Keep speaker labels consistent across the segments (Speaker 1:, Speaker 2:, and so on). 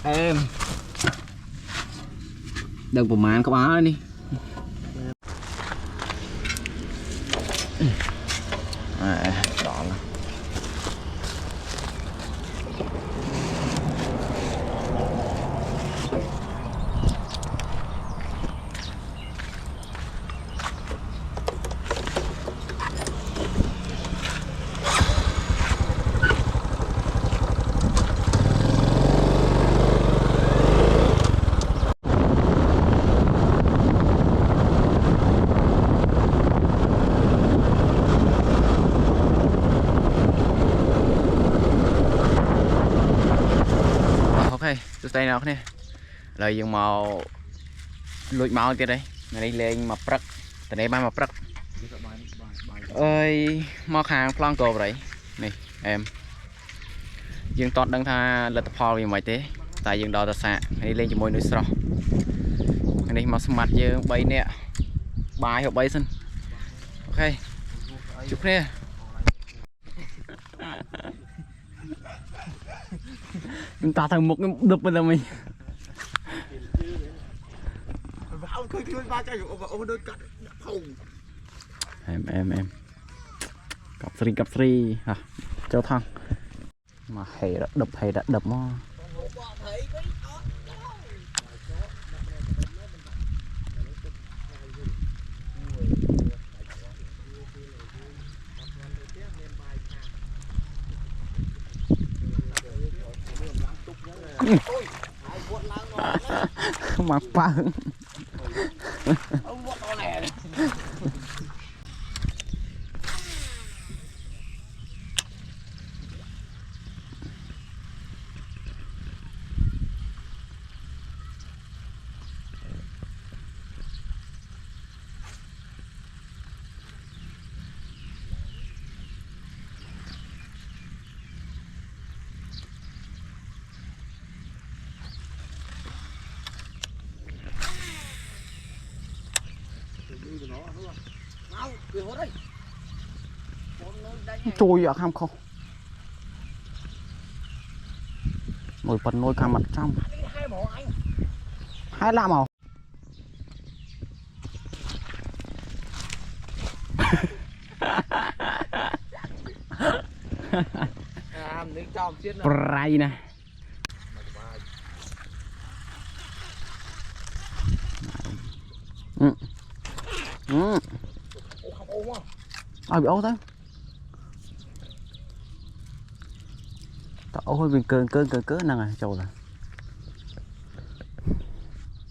Speaker 1: em đừng bùm màn có báo đi đó là tôi tay nào nè lời dùng màu lụi màu kia đây ngày đây lên mà prắc từ đây ba mà prắc ơi mò hàng plong cổ vậy này em dương toàn đang tha lật phò vì mấy thế tại dương đò ta xạ đi lên cho môi núi sro ngày đây mà mặt dương bay nè bài học bay xin ok chụp nè chúng ta thành một cái đập bây giờ mình em cặp free hả châu thăng mà hay đã đập nó mặc pa trôi ở ham không nồi phần nồi cả mặt trong hai lạ màu prai nè ai bị ấu thế ôi mình cơn năng này trâu rồi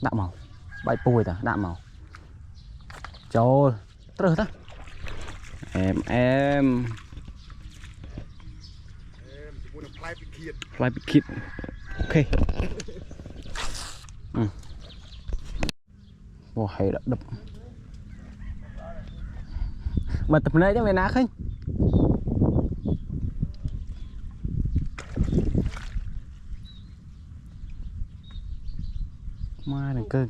Speaker 1: đạm màu bay pui ta đạm màu trâu trời ta em fly kid ok wow hay đã đập mà tập nơi cho mày ná khinh ma này cơ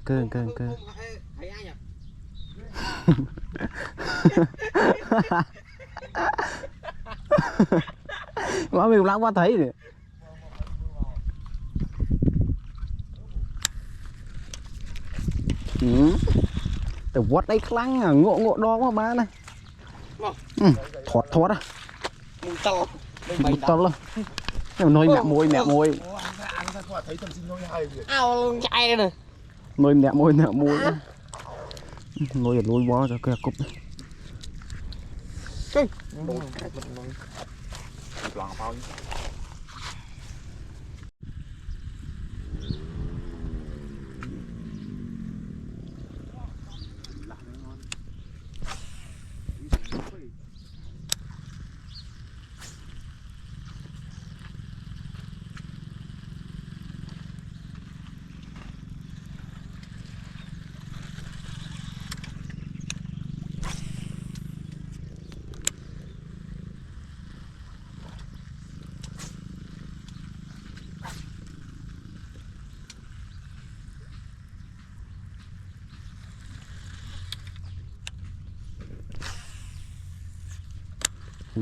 Speaker 1: mà mình lắm qua thấy rồi từ vót đấy khăng à ngộ đo quá ba này thoát à một tao luôn nuôi mẹ môi
Speaker 2: ao chạy này
Speaker 1: nuôi mẹ môi nuôi bó cho kia cục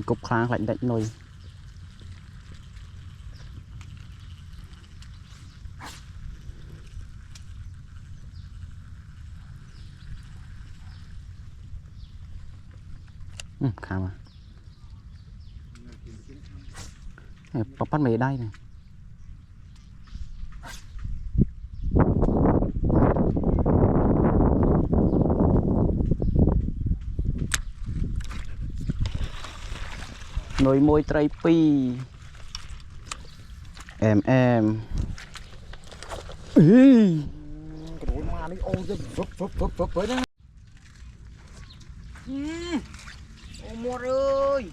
Speaker 1: cục kháng lạnh đánh nồi khá mà bắt mì đây này nồi môi tray pi em ý
Speaker 2: cái đôi mà nó ô rất vấp với đó. Ô mua ơi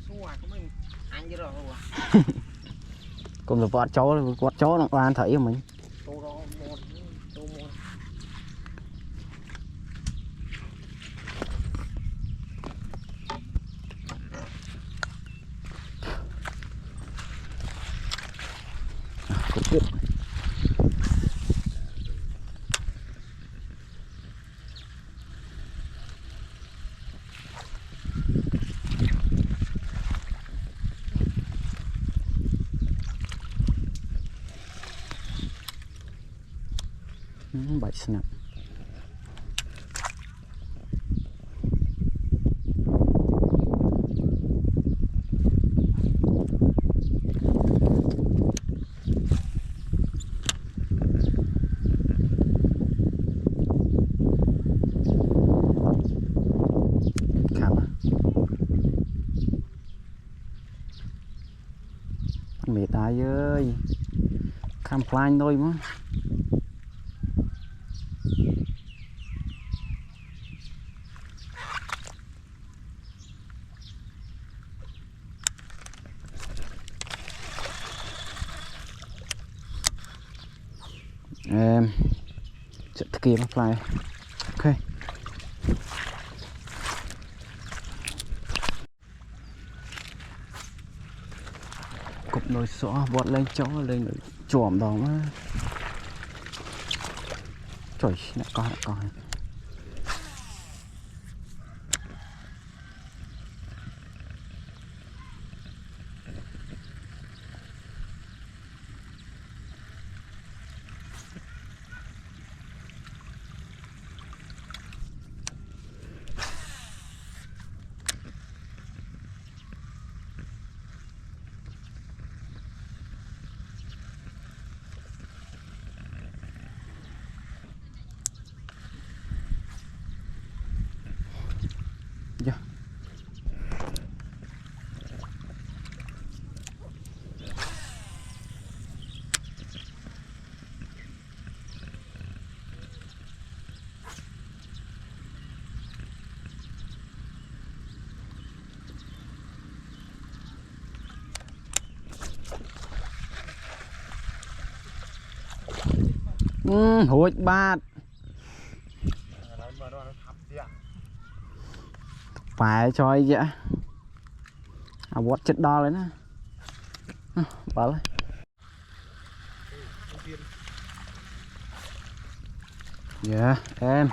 Speaker 2: xua của mình ăn chứ rồi
Speaker 1: cùng là vọt chó nó ăn thấy của mình
Speaker 2: tô đó tô mua
Speaker 1: cục tiếp bảy snap mệt ai ơi khám phá thôi mà em sẽ kia nó fly ok cục nồi xỏ vọt lên chó lên chòm đó mà trời lại coi dạ hụt bát phải cho vậy vọt chết đo lên á bảo lên dạ em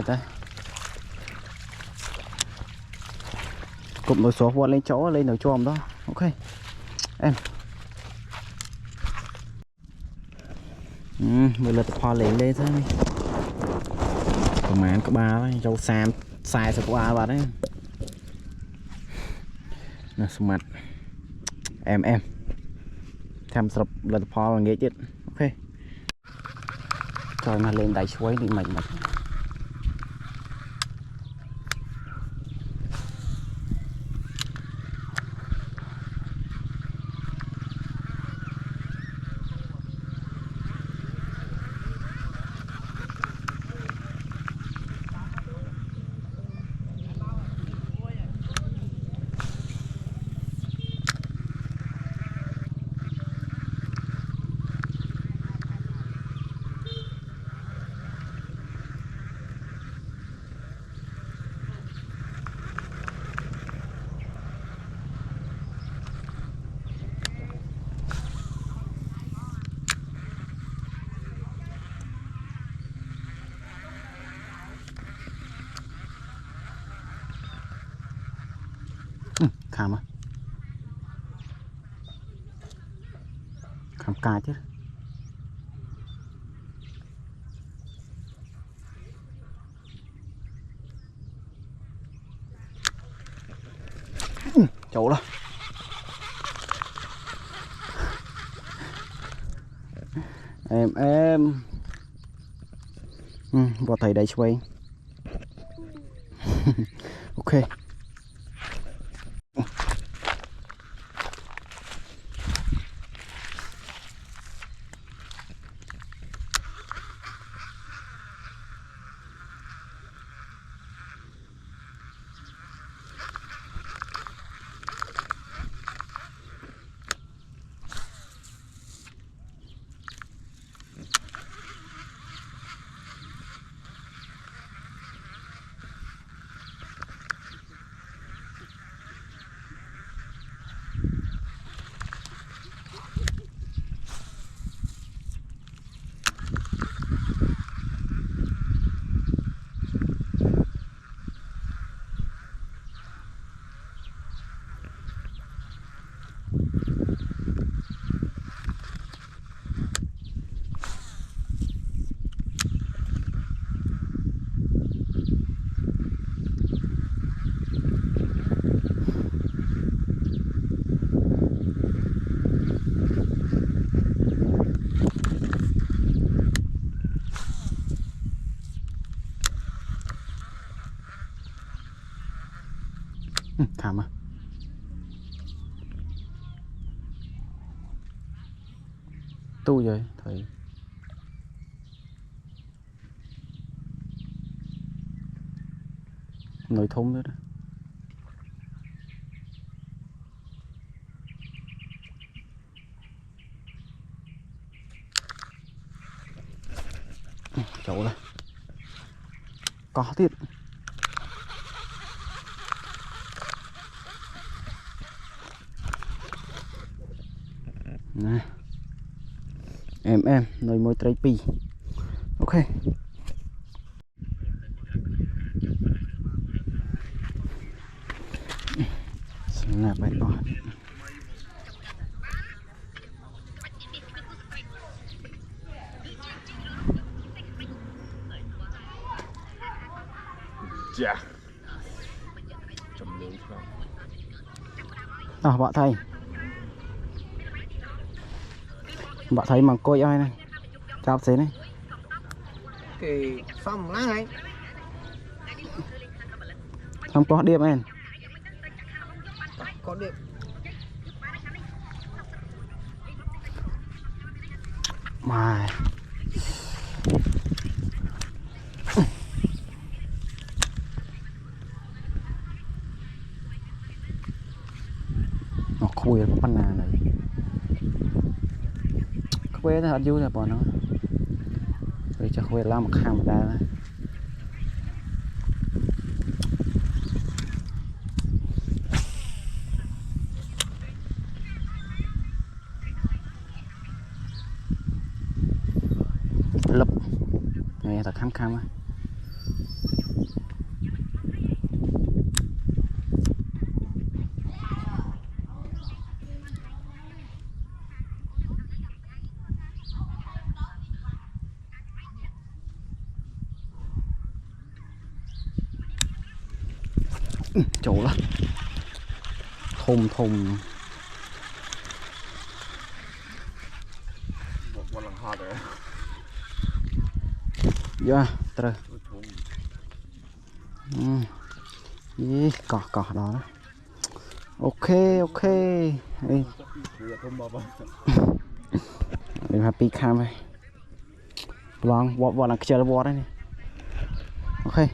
Speaker 1: tới cụm nồi số vọt lên chỗ lên nồi chòm đó ok em mười lượt pho lên lên thôi còn mà có ba đấy châu sam sai sao qua bà đấy nè mặt em tham sập lượt pho là nghe chết ok trời mà lên đáy suối thì mệt khám cài chứ em bỏ thầy đây xoay. Ok. Thảm à. Tu rồi thầy. Nồi thúng nữa đó. Chỗ này cóទៀត. Nè em nồi môi trái pi. Ok. Là bài to.
Speaker 2: Dạ. Chấm lên không.
Speaker 1: Bạn thầy. Bạn thấy măng côi ai này. Chào xế này.
Speaker 2: Cái xong lá này.
Speaker 1: Không có điểm em.
Speaker 2: Có điểm.
Speaker 1: Mà nó khui cái pan này. Khui nó thật vui rồi bọn nó. Rồi cho khui làm một hàng một đá. Lấp này thật khăm á. Chỗ đó thùng
Speaker 2: một lần hoa rồi.
Speaker 1: dạ trời. Cỏ đó đó. Ok mình happy cam này long vọt là chơi vọt đấy. Ok.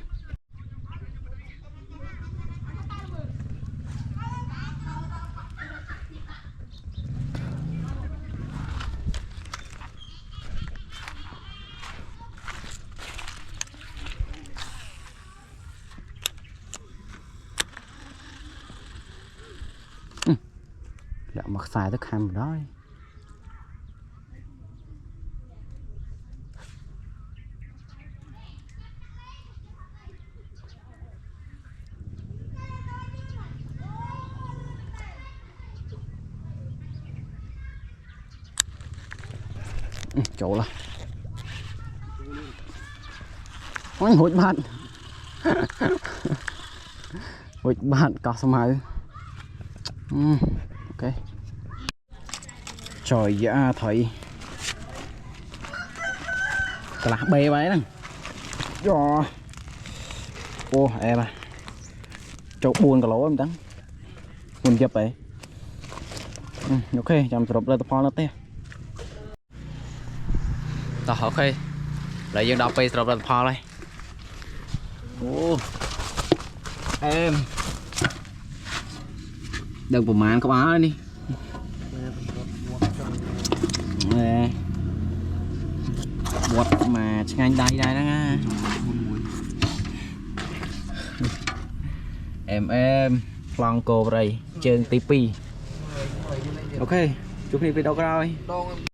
Speaker 1: Đã mặc xài thức ham đó. Chỗ là ôi hụt bạn. Hụt bạn có sao mà. Ok. Trời dạ thầy. cả là bê vậy nè cho ô em à chỗ buồn cả lỗ em trắng buồn chụp vậy ok chăm sửa lên tập phone nó té tao ok lại dương đọcไปสำหรับเราพอเลยโอ้เอ็มเดินประมาณก็มาแล้วนี่บวชมาช่างได้ได้นะem phong cô đây trường tí pi ok chụp hình video rồi